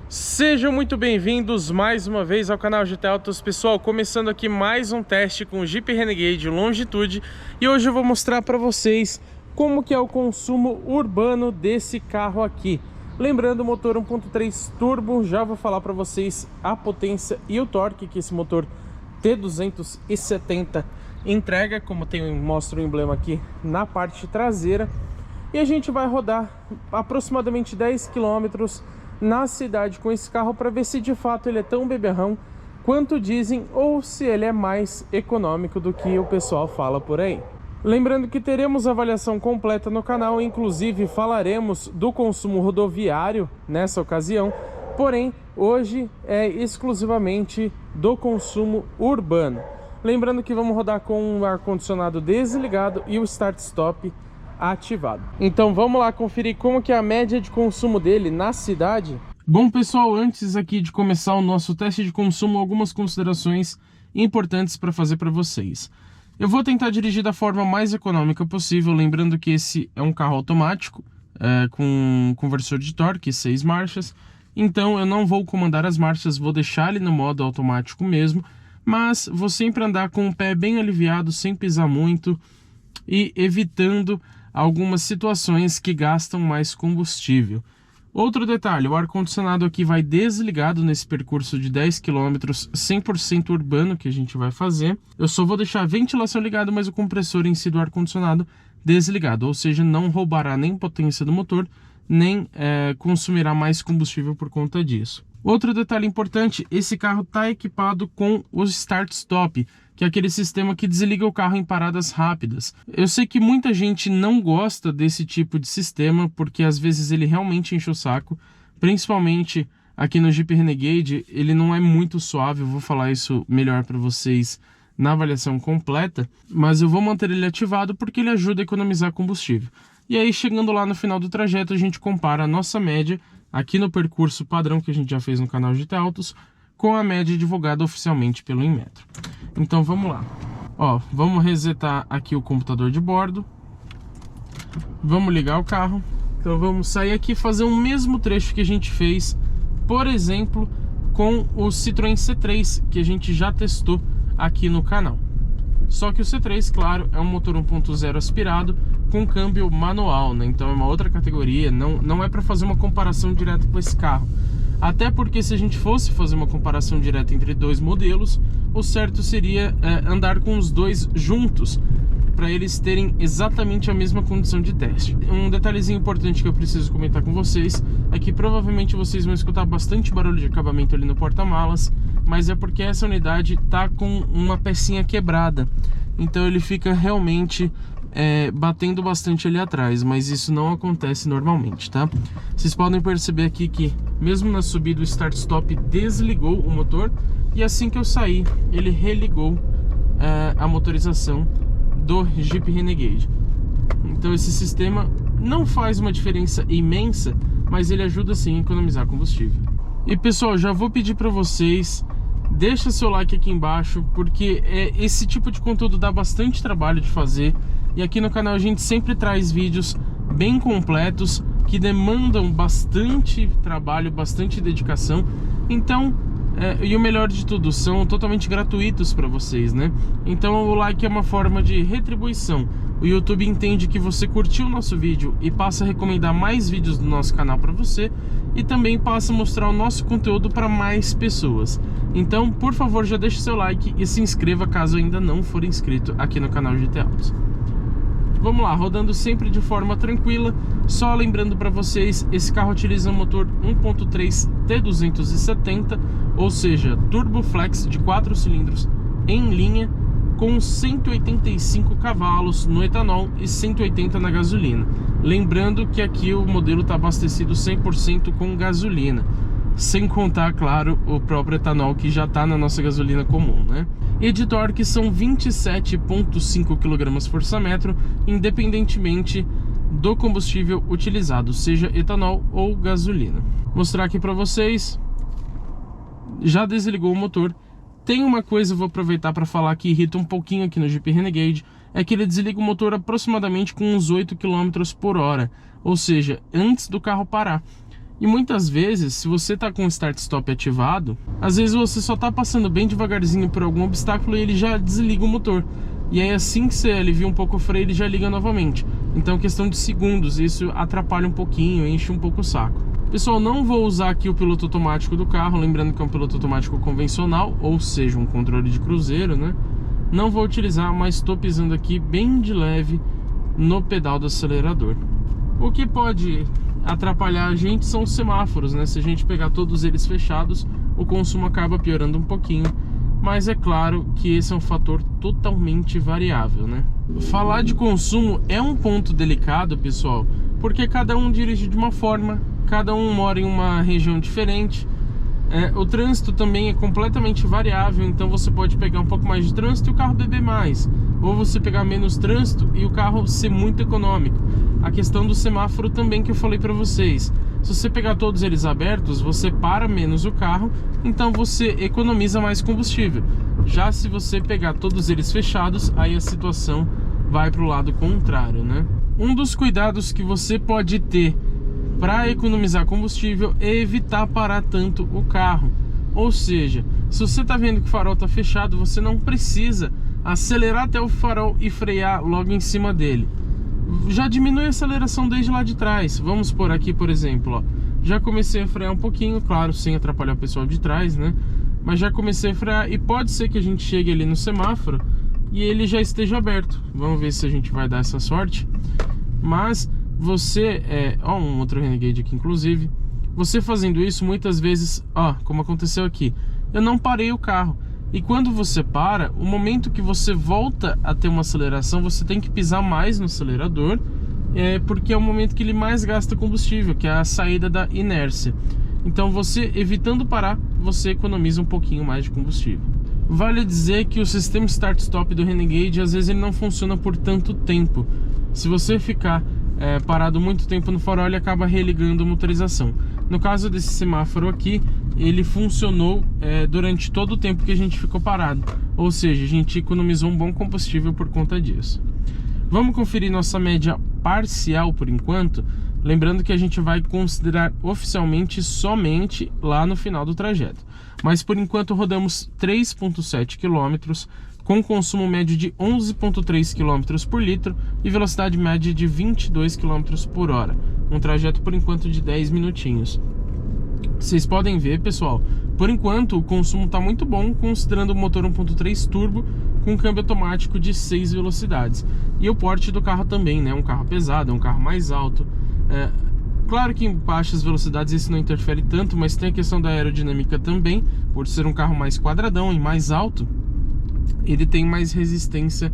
Sejam muito bem-vindos mais uma vez ao canal GT Autos. Pessoal, começando aqui mais um teste com o Jeep Renegade Longitude. E hoje eu vou mostrar para vocês como que é o consumo urbano desse carro aqui. Lembrando, o motor 1.3 turbo, já vou falar para vocês a potência e o torque que esse motor T270 entrega, como mostra o emblema aqui na parte traseira. E a gente vai rodar aproximadamente 10 km na cidade com esse carro para ver se de fato ele é tão beberrão quanto dizem ou se ele é mais econômico do que o pessoal fala por aí. Lembrando que teremos avaliação completa no canal, inclusive falaremos do consumo rodoviário nessa ocasião, porém hoje é exclusivamente do consumo urbano. Lembrando que vamos rodar com o ar-condicionado desligado e o start-stop ativado. Então vamos lá conferir como que é a média de consumo dele na cidade. Bom pessoal, antes aqui de começar o nosso teste de consumo, algumas considerações importantes para fazer para vocês. Eu vou tentar dirigir da forma mais econômica possível, lembrando que esse é um carro automático, com conversor de torque, 6 marchas, então eu não vou comandar as marchas, vou deixar ele no modo automático mesmo, mas vou sempre andar com o pé bem aliviado, sem pisar muito e evitando algumas situações que gastam mais combustível. Outro detalhe, o ar-condicionado aqui vai desligado nesse percurso de 10 km 100% urbano que a gente vai fazer. Eu só vou deixar a ventilação ligada, mas o compressor em si do ar-condicionado desligado, ou seja, não roubará nem potência do motor, nem consumirá mais combustível por conta disso. Outro detalhe importante, esse carro está equipado com o Start-Stop, que é aquele sistema que desliga o carro em paradas rápidas. Eu sei que muita gente não gosta desse tipo de sistema, porque às vezes ele realmente enche o saco, principalmente aqui no Jeep Renegade, ele não é muito suave, eu vou falar isso melhor para vocês na avaliação completa, mas eu vou manter ele ativado porque ele ajuda a economizar combustível. E aí, chegando lá no final do trajeto, a gente compara a nossa média aqui no percurso padrão que a gente já fez no canal GT Autos com a média divulgada oficialmente pelo Inmetro. Então vamos lá. Ó, vamos resetar aqui o computador de bordo. Vamos ligar o carro. Então vamos sair aqui e fazer o mesmo trecho que a gente fez, por exemplo, com o Citroën C3, que a gente já testou aqui no canal. Só que o C3, claro, é um motor 1.0 aspirado com câmbio manual, né? Então é uma outra categoria, não é para fazer uma comparação direta com esse carro. Até porque se a gente fosse fazer uma comparação direta entre dois modelos, o certo seria andar com os dois juntos, para eles terem exatamente a mesma condição de teste. Um detalhezinho importante que eu preciso comentar com vocês é que provavelmente vocês vão escutar bastante barulho de acabamento ali no porta-malas, mas é porque essa unidade tá com uma pecinha quebrada, então ele fica realmente batendo bastante ali atrás, mas isso não acontece normalmente, tá? Vocês podem perceber aqui que mesmo na subida o start-stop desligou o motor, e assim que eu saí ele religou a motorização do Jeep Renegade. Então esse sistema não faz uma diferença imensa, mas ele ajuda sim a economizar combustível. E pessoal, já vou pedir para vocês, deixa seu like aqui embaixo, porque esse tipo de conteúdo dá bastante trabalho de fazer, e aqui no canal a gente sempre traz vídeos bem completos que demandam bastante trabalho, bastante dedicação. Então, e o melhor de tudo, são totalmente gratuitos para vocês, né? Então o like é uma forma de retribuição. O YouTube entende que você curtiu o nosso vídeo e passa a recomendar mais vídeos do nosso canal para você, e também passa a mostrar o nosso conteúdo para mais pessoas. Então, por favor, já deixe seu like e se inscreva caso ainda não for inscrito aqui no canal GT Autos. Vamos lá, rodando sempre de forma tranquila. Só lembrando para vocês, esse carro utiliza um motor 1.3 T270, ou seja, Turbo Flex de 4 cilindros em linha, com 185 cavalos no etanol e 180 na gasolina. Lembrando que aqui o modelo está abastecido 100% com gasolina, sem contar, claro, o próprio etanol que já está na nossa gasolina comum, né? E de torque são 27,5 kgfm, independentemente do combustível utilizado, seja etanol ou gasolina. Vou mostrar aqui para vocês. Já desligou o motor. Tem uma coisa, vou aproveitar para falar que irrita um pouquinho aqui no Jeep Renegade, é que ele desliga o motor aproximadamente com uns 8 km por hora, ou seja, antes do carro parar. E muitas vezes, se você tá com o start-stop ativado, às vezes você só tá passando bem devagarzinho por algum obstáculo e ele já desliga o motor. E aí assim que você alivia um pouco o freio, ele já liga novamente. Então questão de segundos, isso atrapalha um pouquinho, enche um pouco o saco. Pessoal, não vou usar aqui o piloto automático do carro, lembrando que é um piloto automático convencional, ou seja, um controle de cruzeiro, né? Não vou utilizar, mas estou pisando aqui bem de leve no pedal do acelerador. O que pode atrapalhar a gente são os semáforos, né? Se a gente pegar todos eles fechados, o consumo acaba piorando um pouquinho. Mas é claro que esse é um fator totalmente variável, né? Falar de consumo é um ponto delicado, pessoal, porque cada um dirige de uma forma, cada um mora em uma região diferente. O trânsito também é completamente variável, então você pode pegar um pouco mais de trânsito e o carro beber mais, ou você pegar menos trânsito e o carro ser muito econômico. A questão do semáforo também que eu falei para vocês, se você pegar todos eles abertos, você para menos o carro, então você economiza mais combustível. Já se você pegar todos eles fechados, aí a situação vai para o lado contrário, né? Um dos cuidados que você pode ter para economizar combustível é evitar parar tanto o carro. Ou seja, se você está vendo que o farol está fechado, você não precisa acelerar até o farol e frear logo em cima dele. Já diminui a aceleração desde lá de trás. Vamos por aqui, por exemplo, ó. Já comecei a frear um pouquinho, claro, sem atrapalhar o pessoal de trás, né? Mas já comecei a frear e pode ser que a gente chegue ali no semáforo e ele já esteja aberto. Vamos ver se a gente vai dar essa sorte. Mas você, ó, um outro Renegade aqui inclusive, você fazendo isso muitas vezes, ó, como aconteceu aqui, eu não parei o carro. E quando você para, o momento que você volta a ter uma aceleração, você tem que pisar mais no acelerador, porque é o momento que ele mais gasta combustível, que é a saída da inércia. Então você, evitando parar, você economiza um pouquinho mais de combustível. Vale dizer que o sistema Start-Stop do Renegade, às vezes ele não funciona por tanto tempo. Se você ficar parado muito tempo no farol, ele acaba religando a motorização. No caso desse semáforo aqui, ele funcionou durante todo o tempo que a gente ficou parado. Ou seja, a gente economizou um bom combustível por conta disso. Vamos conferir nossa média parcial por enquanto. Lembrando que a gente vai considerar oficialmente somente lá no final do trajeto. Mas por enquanto rodamos 3,7 km, com consumo médio de 11,3 km por litro e velocidade média de 22 km por hora. Um trajeto por enquanto de 10 minutinhos. Vocês podem ver, pessoal, por enquanto o consumo está muito bom, considerando o motor 1.3 turbo com câmbio automático de 6 velocidades. E o porte do carro também, né? Um carro pesado, é um carro mais alto. Claro que em baixas velocidades isso não interfere tanto, mas tem a questão da aerodinâmica também. Por ser um carro mais quadradão e mais alto, ele tem mais resistência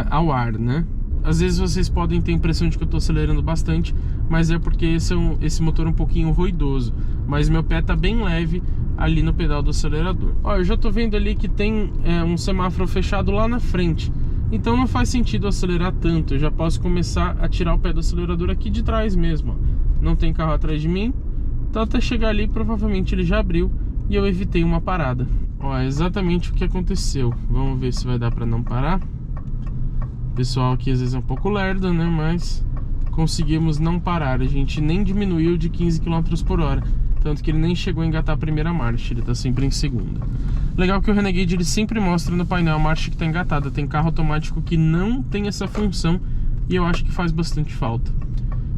ao ar, né? Às vezes vocês podem ter a impressão de que eu estou acelerando bastante, mas é porque esse motor é um pouquinho ruidoso. Mas meu pé está bem leve ali no pedal do acelerador. Ó, eu já estou vendo ali que tem um semáforo fechado lá na frente. Então não faz sentido acelerar tanto. Eu já posso começar a tirar o pé do acelerador aqui de trás mesmo, ó. Não tem carro atrás de mim, então até chegar ali provavelmente ele já abriu e eu evitei uma parada. Ó, é exatamente o que aconteceu. Vamos ver se vai dar para não parar. O pessoal aqui às vezes é um pouco lerdo, né? Mas conseguimos não parar. A gente nem diminuiu de 15 km por hora. Tanto que ele nem chegou a engatar a primeira marcha. Ele tá sempre em segunda. Legal que o Renegade ele sempre mostra no painel a marcha que tá engatada. Tem carro automático que não tem essa função e eu acho que faz bastante falta.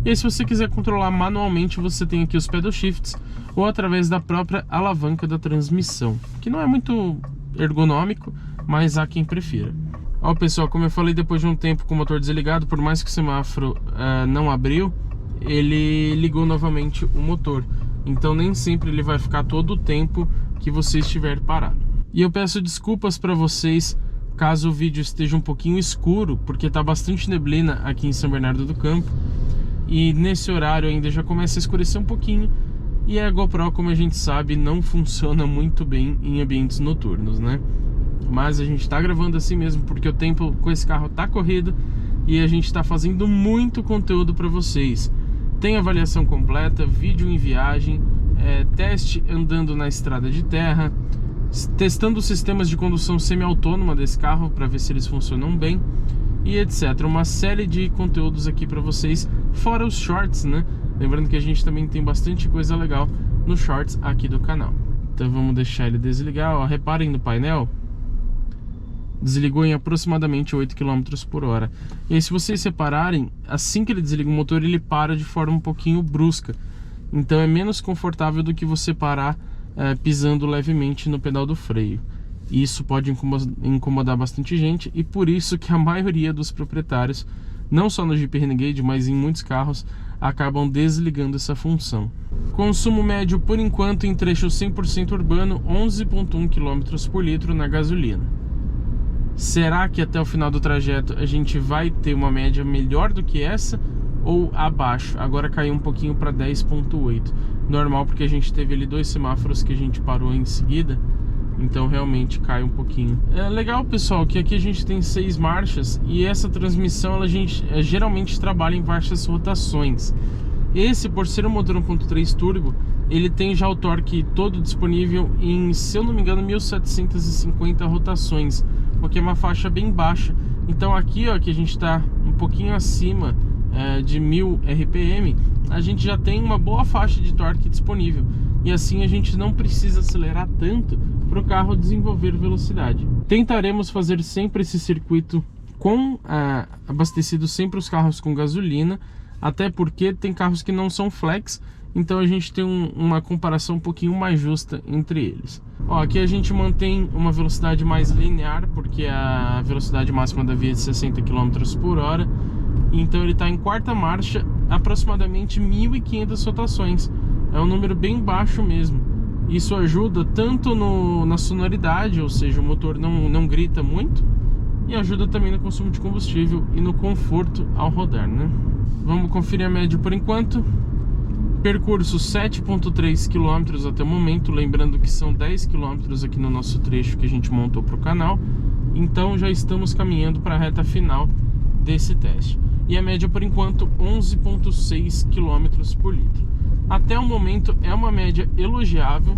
E aí, se você quiser controlar manualmente, você tem aqui os pedal shifts ou através da própria alavanca da transmissão, que não é muito ergonômico, mas há quem prefira. Ó, pessoal, como eu falei, depois de um tempo com o motor desligado, por mais que o semáforo não abriu, ele ligou novamente o motor. Então nem sempre ele vai ficar todo o tempo que você estiver parado. E eu peço desculpas para vocês caso o vídeo esteja um pouquinho escuro, porque está bastante neblina aqui em São Bernardo do Campo. E nesse horário ainda já começa a escurecer um pouquinho. E a GoPro, como a gente sabe, não funciona muito bem em ambientes noturnos, né? Mas a gente está gravando assim mesmo, porque o tempo com esse carro tá corrido e a gente está fazendo muito conteúdo para vocês. Tem avaliação completa, vídeo em viagem, teste andando na estrada de terra, testando os sistemas de condução semi-autônoma desse carro para ver se eles funcionam bem e etc. Uma série de conteúdos aqui para vocês, fora os shorts, né? Lembrando que a gente também tem bastante coisa legal nos shorts aqui do canal. Então vamos deixar ele desligar, ó. Reparem no painel, desligou em aproximadamente 8 km por hora. E aí, se vocês repararem, assim que ele desliga o motor, ele para de forma um pouquinho brusca. Então é menos confortável do que você parar pisando levemente no pedal do freio. Isso pode incomodar bastante gente, e por isso que a maioria dos proprietários, não só no Jeep Renegade, mas em muitos carros, acabam desligando essa função. Consumo médio por enquanto em trecho 100% urbano, 11,1 km por litro na gasolina. Será que até o final do trajeto a gente vai ter uma média melhor do que essa ou abaixo? Agora caiu um pouquinho para 10,8. Normal, porque a gente teve ali 2 semáforos que a gente parou em seguida, então realmente cai um pouquinho. É legal, pessoal, que aqui a gente tem 6 marchas e essa transmissão a gente geralmente trabalha em baixas rotações. Esse, por ser um motor 1.3 turbo, ele tem já o torque todo disponível em, se eu não me engano, 1750 rotações, porque é uma faixa bem baixa. Então aqui, ó, que a gente está um pouquinho acima de 1000 RPM, a gente já tem uma boa faixa de torque disponível, e assim a gente não precisa acelerar tanto para o carro desenvolver velocidade. Tentaremos fazer sempre esse circuito com abastecido sempre os carros com gasolina, até porque tem carros que não são flex, então a gente tem uma comparação um pouquinho mais justa entre eles. Ó, aqui a gente mantém uma velocidade mais linear, porque a velocidade máxima da via é de 60 km por hora. Então ele está em 4ª marcha, aproximadamente 1.500 rotações. É um número bem baixo mesmo. Isso ajuda tanto na sonoridade, ou seja, o motor não grita muito, e ajuda também no consumo de combustível e no conforto ao rodar, né? Vamos conferir a média por enquanto. Percurso 7,3 km até o momento, lembrando que são 10 km aqui no nosso trecho que a gente montou para o canal. Então já estamos caminhando para a reta final desse teste. E a média por enquanto 11,6 km por litro. Até o momento é uma média elogiável,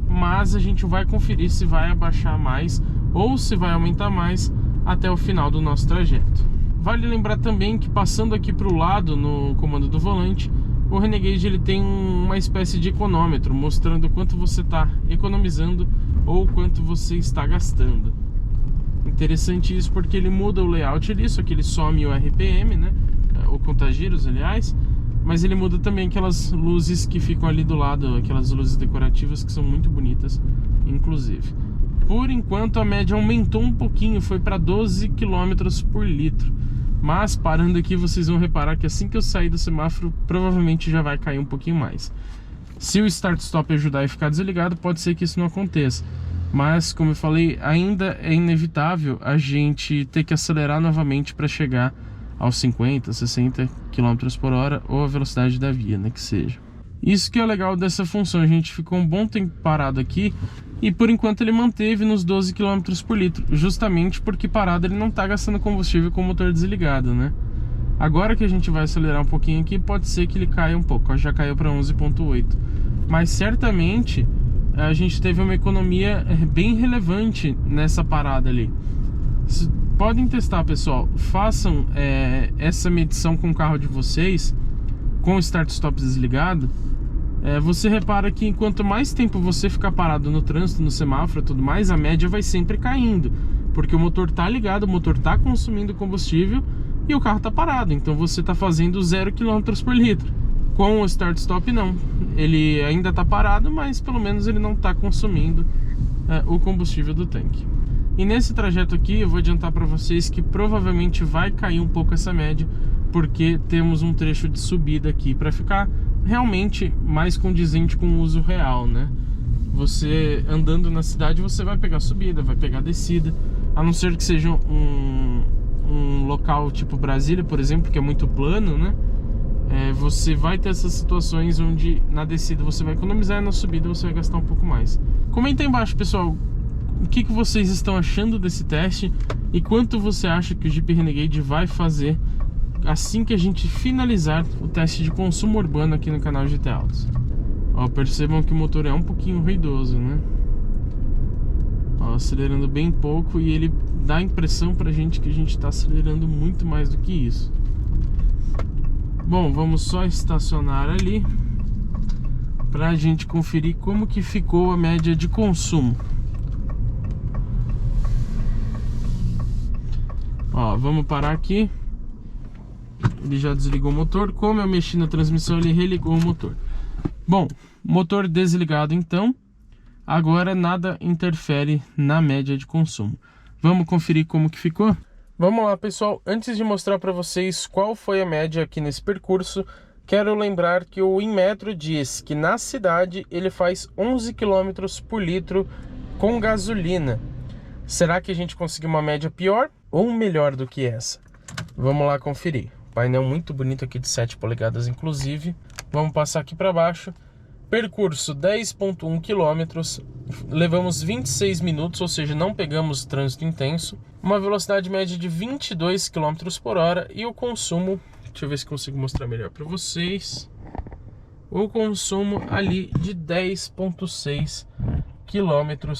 mas a gente vai conferir se vai abaixar mais ou se vai aumentar mais até o final do nosso trajeto. Vale lembrar também que, passando aqui para o lado no comando do volante, o Renegade ele tem uma espécie de econômetro mostrando quanto você está economizando ou quanto você está gastando. Interessante isso, porque ele muda o layout ali, só que ele some o RPM, né? O contagiros, aliás. Mas ele muda também aquelas luzes que ficam ali do lado, aquelas luzes decorativas que são muito bonitas, inclusive. Por enquanto a média aumentou um pouquinho, foi para 12 km por litro. Mas parando aqui, vocês vão reparar que assim que eu sair do semáforo, provavelmente já vai cair um pouquinho mais. Se o start-stop ajudar e ficar desligado, pode ser que isso não aconteça. Mas, como eu falei, ainda é inevitável a gente ter que acelerar novamente para chegar aos 50, 60 km por hora, ou a velocidade da via, né, que seja. Isso que é legal dessa função, a gente ficou um bom tempo parado aqui, e por enquanto ele manteve nos 12 km por litro, justamente porque parado ele não está gastando combustível com o motor desligado, né? Agora que a gente vai acelerar um pouquinho aqui, pode ser que ele caia um pouco, ó, já caiu para 11,8. Mas certamente a gente teve uma economia bem relevante nessa parada ali. Podem testar, pessoal, façam essa medição com o carro de vocês, com o start-stop desligado. Você repara que quanto mais tempo você ficar parado no trânsito, no semáforo e tudo mais, a média vai sempre caindo, porque o motor tá ligado, o motor tá consumindo combustível e o carro tá parado, então você tá fazendo 0 km por litro. Com o start-stop não, ele ainda tá parado, mas pelo menos ele não tá consumindo o combustível do tanque. E nesse trajeto aqui eu vou adiantar para vocês que provavelmente vai cair um pouco essa média, porque temos um trecho de subida aqui para ficar realmente mais condizente com o uso real, né? Você andando na cidade, você vai pegar subida, vai pegar descida, a não ser que seja um local tipo Brasília, por exemplo, que é muito plano, né? Você vai ter essas situações onde na descida você vai economizar e na subida você vai gastar um pouco mais. Comenta aí embaixo, pessoal, o que vocês estão achando desse teste e quanto você acha que o Jeep Renegade vai fazer assim que a gente finalizar o teste de consumo urbano aqui no canal GT Autos. Ó, percebam que o motor é um pouquinho ruidoso, né? Ó, acelerando bem pouco, e ele dá a impressão pra gente que a gente tá acelerando muito mais do que isso. Bom, vamos só estacionar ali para a gente conferir como que ficou a média de consumo. Ó, vamos parar aqui. Ele já desligou o motor. Como eu mexi na transmissão, ele religou o motor. Bom, motor desligado então. Agora nada interfere na média de consumo. Vamos conferir como que ficou? Vamos lá, pessoal. Antes de mostrar para vocês qual foi a média aqui nesse percurso, quero lembrar que o Inmetro diz que na cidade ele faz 11 km por litro com gasolina. Será que a gente conseguiu uma média pior ou melhor do que essa? Vamos lá conferir. Painel muito bonito aqui de 7 polegadas inclusive. Vamos passar aqui para baixo. Percurso 10,1 km, levamos 26 minutos, ou seja, não pegamos trânsito intenso. Uma velocidade média de 22 km por hora e o consumo, deixa eu ver se consigo mostrar melhor para vocês. O consumo ali de 10,6 km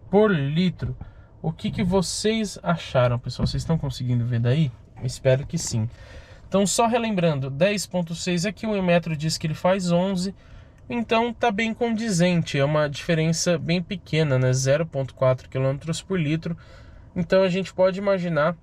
por litro. O que vocês acharam, pessoal? Vocês estão conseguindo ver daí? Eu espero que sim. Então, só relembrando, 10,6 aqui, o Inmetro diz que ele faz 11. Então tá bem condizente, é uma diferença bem pequena, né? 0,4 km por litro. Então a gente pode imaginar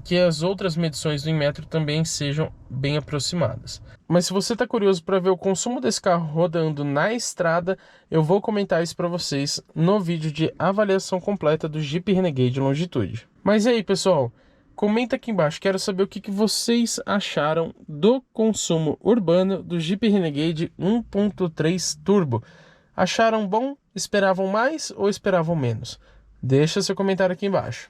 que as outras medições do Inmetro também sejam bem aproximadas. Mas se você está curioso para ver o consumo desse carro rodando na estrada, eu vou comentar isso para vocês no vídeo de avaliação completa do Jeep Renegade Longitude. Mas e aí, pessoal? Comenta aqui embaixo, quero saber o que vocês acharam do consumo urbano do Jeep Renegade 1.3 Turbo. Acharam bom? Esperavam mais ou esperavam menos? Deixa seu comentário aqui embaixo.